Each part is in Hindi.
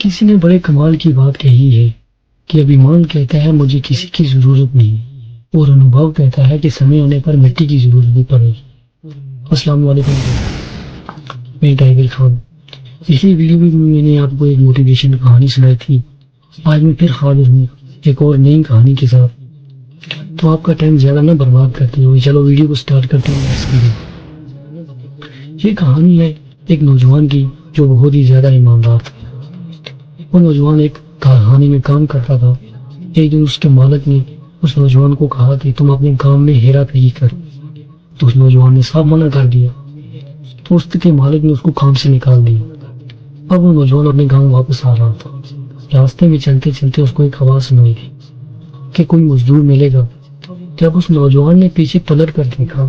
किसी ने बड़े कमाल की बात कही है कि अभिमान कहता है मुझे किसी की जरूरत नहीं, और अनुभव कहता है कि समय होने पर मिट्टी की जरूरत नहीं पड़ेगी। अस्सलाम वालेकुम, मैं टाइगर खान। पिछली वीडियो में मैंने आपको एक मोटिवेशन कहानी सुनाई थी। आज मैं फिर हाजिर हूँ एक और नई कहानी के साथ। तो आपका टाइम ज्यादा ना बर्बाद करते हुए चलो वीडियो को स्टार्ट करते हैं। ये कहानी है एक नौजवान की जो बहुत ही ज्यादा ईमानदार था। वो नौजवान एक कारखाने में काम करता था। एक दिन उसके मालिक ने उस नौजवान को कहा कि तुम अपने काम में हेरा फेरी कर। तो उस नौजवान ने साफ मना कर दिया। तो उसके मालिक ने उसको काम से निकाल दिया। अब वो नौजवान अपने गांव वापस आ रहा था। रास्ते में चलते चलते उसको एक आवाज सुनाई कि कोई मजदूर मिलेगा। जब उस नौजवान ने पीछे पलट कर देखा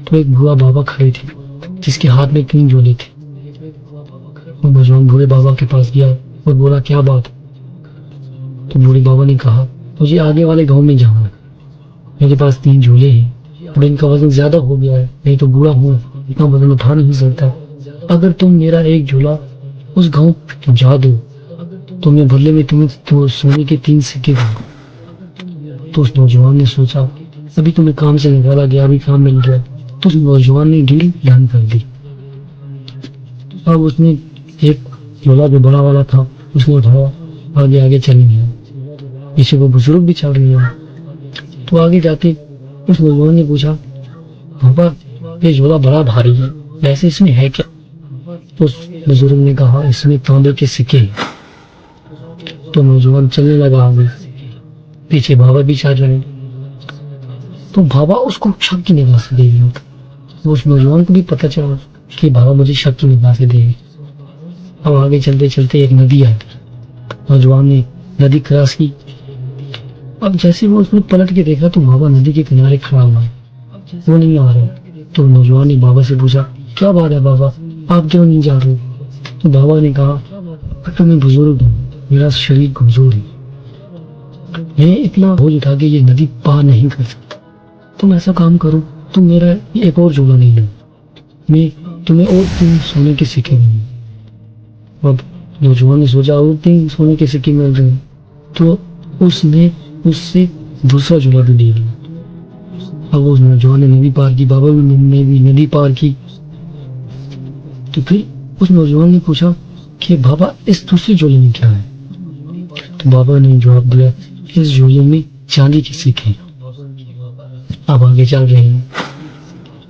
तो एक बूढ़ा बाबा खड़े थे जिसके हाथ में 3 झोले थे। वो नौजवान बूढ़े बाबा के पास गया और बोला, क्या बात? तो बूढ़े बाबा ने कहा, मुझे आगे वाले गांव में जाना है। मेरे पास 3 झोले हैं और इनका वजन ज्यादा हो गया है। नहीं तो बूढ़ा हूँ, इतना वजन उठा नहीं सकता। अगर तुम मेरा एक झोला उस गांव पहुंचा दो तो मैं बदले में तुम्हें तो सोने के 3 सिक्के दूंगा। तो उस नौजवान ने सोचा, अभी तुम्हें काम से निकाला गया, अभी काम मिल गया। तो उस नौजवान ने डील डन कर दी। अब उसने एक झोला जो बड़ा वाला था उसने उठाया, आगे आगे चली गया। पीछे वो बुजुर्ग भी चल रही है। तो आगे जाके उस नौजवान ने पूछा, पापा ये झोला बड़ा भारी है, वैसे इसमें है क्या? तो उस बुजुर्ग ने कहा, इसमें तांबे के सिक्के हैं। तो नौजवान चलने लगा आगे, पीछे बाबा भी चल रहे। तो बाबा उसको शक की निगाह से देख रहे। तो उस नौजवान को भी पता चला कि बाबा मुझे शक की निगाह से देख। अब आगे चलते चलते एक नदी आई। नौजवान ने नदी क्रॉस की। अब जैसे वो उसने पलट के देखा तो बाबा नदी के किनारे खड़ा हुआ है, वो नहीं आ रहा। तो नौजवान ने बाबा से पूछा, क्या बात है बाबा, आप क्यों नहीं जा रहे? तो बाबा ने कहा, मैं बुजुर्ग हूँ, मेरा शरीर कमजोर है, मैं इतना बोझ उठा के ये नदी पार नहीं कर सकता। तुम ऐसा काम करो, तुम मेरा एक और झोला नहीं लो, मैं तुम्हें और 3 सोने के सिक्के दूंगा। अब नौजवान ने सोचा और 3 सोने के सिक्के मिल रहे हैं, तो उसने उससे दूसरा झोला भी ले लिया। अब उस नौजवान ने नदी पार की, बाबा ने भी नदी पार की। तो फिर उस नौजवान ने पूछा कि बाबा इस दूसरे झोले में क्या है? तो बाबा ने जवाब दिया, इस झोले में चांदी के सिक्के हैं। अब आगे चल रहे हैं।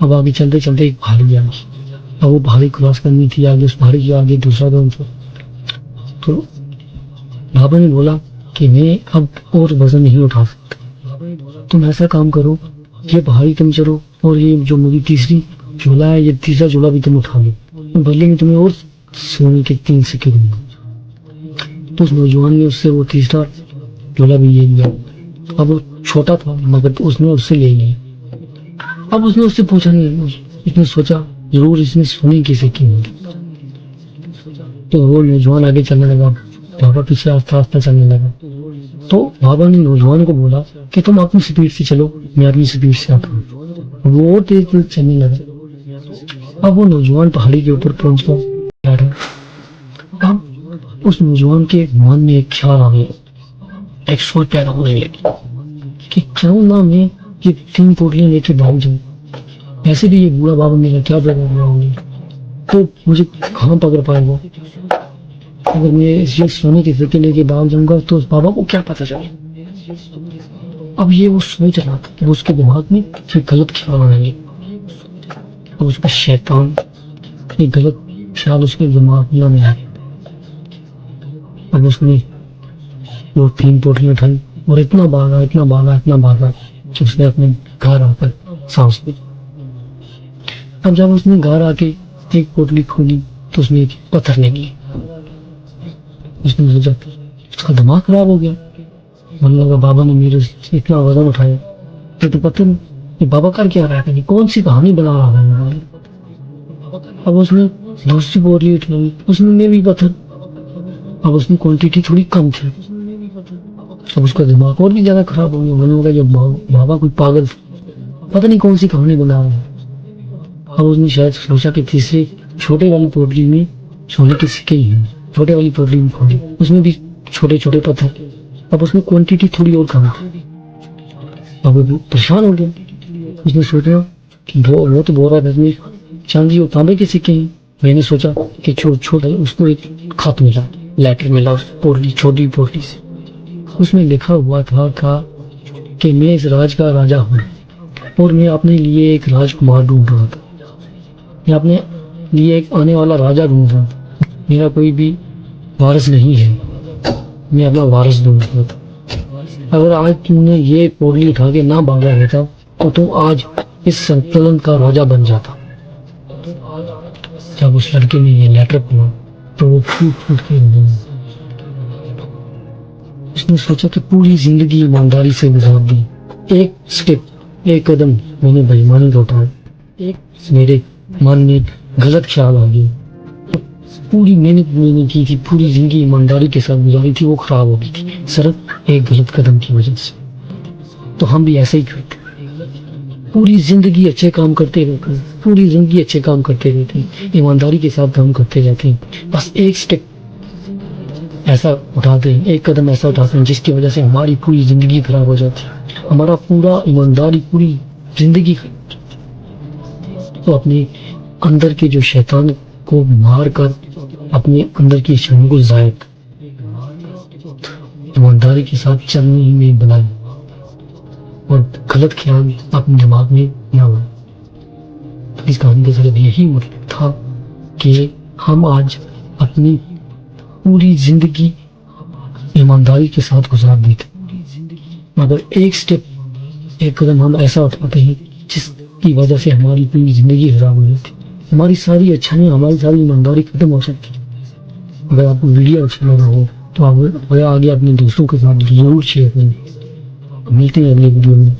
अब आगे चलते चलते एक पहाड़ी आई। अब वो पहाड़ी क्रॉस करनी थी। आगे उस पहाड़ी के आगे दूसरा गांव था। तो बाबा ने बोला कि मैं अब और वजन नहीं उठा सकता, तुम ऐसा काम करो, ये पहाड़ी तुम चलो और ये जो मेरी तीसरी झोला है, ये तीसरा झोला भी तुम उठा लो, बदले में तुम्हें और सोने के 3 सिक्के दूंगा। तो उस नौजवान ने उससे वो तीसरा झोला भी ले लिया। अब वो छोटा था मगर उसने उससे ले लिया। अब उसने उससे पूछा नहीं, उसने सोचा जरूर इसमें सोने के सिक्के होंगे। तो वो नौजवान आगे चलने लगा, बाबा पीछे आस्ता आस्ता चलने लगा। तो बाबा ने नौजवान को बोला कि तुम अपनी स्पीड से चलो, मैं अपनी स्पीड से आता हूँ। वो और तेज तेज चलने लगा। अब वो नौजवान पहाड़ी के ऊपर पहुंच गया। अब उस नौजवान के मन में एक ख्याल आ गया, एक सोच पैदा होने लगी कि क्यों ना मैं ये 3 पोटलियां लेके भाग जाऊं। ऐसे भी ये बूढ़ा बाबा मेरा क्या पकड़ रहा होंगे, तो मुझे कहाँ पकड़ पाएगा? अगर मैं ये सोने के सिक्के लेके भाग जाऊंगा तो उस बाबा को क्या पता चले? अब ये वो सोच रहा था कि उसके दिमाग में एक गलत ख्याल आएंगे। अब उसका शैतान एक गलत ख्याल उसके दिमाग में आने लगे। अब उसने वो 3 पोटलियां उठाई और इतना भागा इतना भागा इतना भागा कि उसने अपने घर आकर सांस ली। अब जब उसने घर आके एक पोटली खोली तो उसने एक पत्थर निकली। उसने सोचा उसका दिमाग खराब हो गया। मन लगा बाबा ने मेरे से इतना वजन उठाया, तो पता नहीं बाबा कर क्या रहा है, कौन सी कहानी बना रहा है। अब उसने दूसरी पोटली उठाई, उसमें भी पत्थर। अब उसकी क्वांटिटी थोड़ी कम थी। अब उसका दिमाग और भी ज्यादा खराब हो गया। मन लगा जब बाबा कोई पागल, पता नहीं कौन सी कहानी बना रहा है। अब उसने शायद सोचा कि तीसरे छोटे वाली पोटली में सोने के सिक्के ही हैं। छोटे वाली पोटली में खोली, उसमें भी छोटे छोटे पत्थर, अब उसमें क्वांटिटी थोड़ी और कम थी। अब वो परेशान हो गया, उसने सोचा कि वो तो बोल रहा था इसमें चांदी और तांबे के सिक्के हैं। मैंने सोचा कि छोटा उसको एक खत मिला, लेटर मिला उस पोटली, छोटी पोटली से। उसमें लिखा हुआ था कि मैं इस राज का राजा हूँ और मैं अपने लिए एक राजकुमार ढूंढ रहा था, मैं अपने लिए एक आने वाला राजा ढूंढ रहा था। मेरा कोई भी वारिस नहीं है, मैं अपना वारिस ढूंढ रहा था। अगर आज तुमने ये पोटली उठा के ना भागा रहता तो तुम आज इस संकलन का राजा बन जाता। जब उस लड़के ने ये लेटर पढ़ा तो वो फूट फूट के रो। उसने सोचा कि पूरी जिंदगी ईमानदारी से गुजार दी, एक स्टेप, एक कदम मैंने बेईमानी का उठाया, एक मेरे मन में गलत ख्याल आ गया, पूरी मेहनत मैंने की थी, पूरी जिंदगी ईमानदारी के साथ गुजारी थी, वो खराब हो गई थी सिर्फ एक गलत कदम की वजह से। तो हम भी ऐसे ही करते, पूरी जिंदगी अच्छे काम करते रहते हैं, पूरी जिंदगी अच्छे काम करते रहते हैं, ईमानदारी के साथ काम करते रहते हैं, बस एक स्टेप ऐसा उठाते हैं, एक कदम ऐसा उठाते हैं जिसकी वजह से हमारी पूरी जिंदगी खराब हो जाती है, हमारा पूरा ईमानदारी पूरी जिंदगी। तो अपने अंदर के जो शैतान को मार कर अपने अंदर की इच्छाओं को जायद ईमानदारी के साथ चलने ही में बनाए और गलत ख्याल अपने दिमाग में न हो। इस कहानी का सिर्फ यही मतलब था कि हम आज अपनी पूरी जिंदगी ईमानदारी के साथ गुजार देते, मगर एक स्टेप, एक कदम हम ऐसा उठाते हैं जिसकी वजह से हमारी पूरी जिंदगी खराब हो जाती, हमारी सारी अच्छाइयाँ, हमारी सारी ईमानदारी खत्म हो सकती। अगर आपको वीडियो अच्छा लगा हो तो आप आगे अपने दोस्तों के साथ जरूर शेयर करें। मिलते हैं अगले वीडियो में।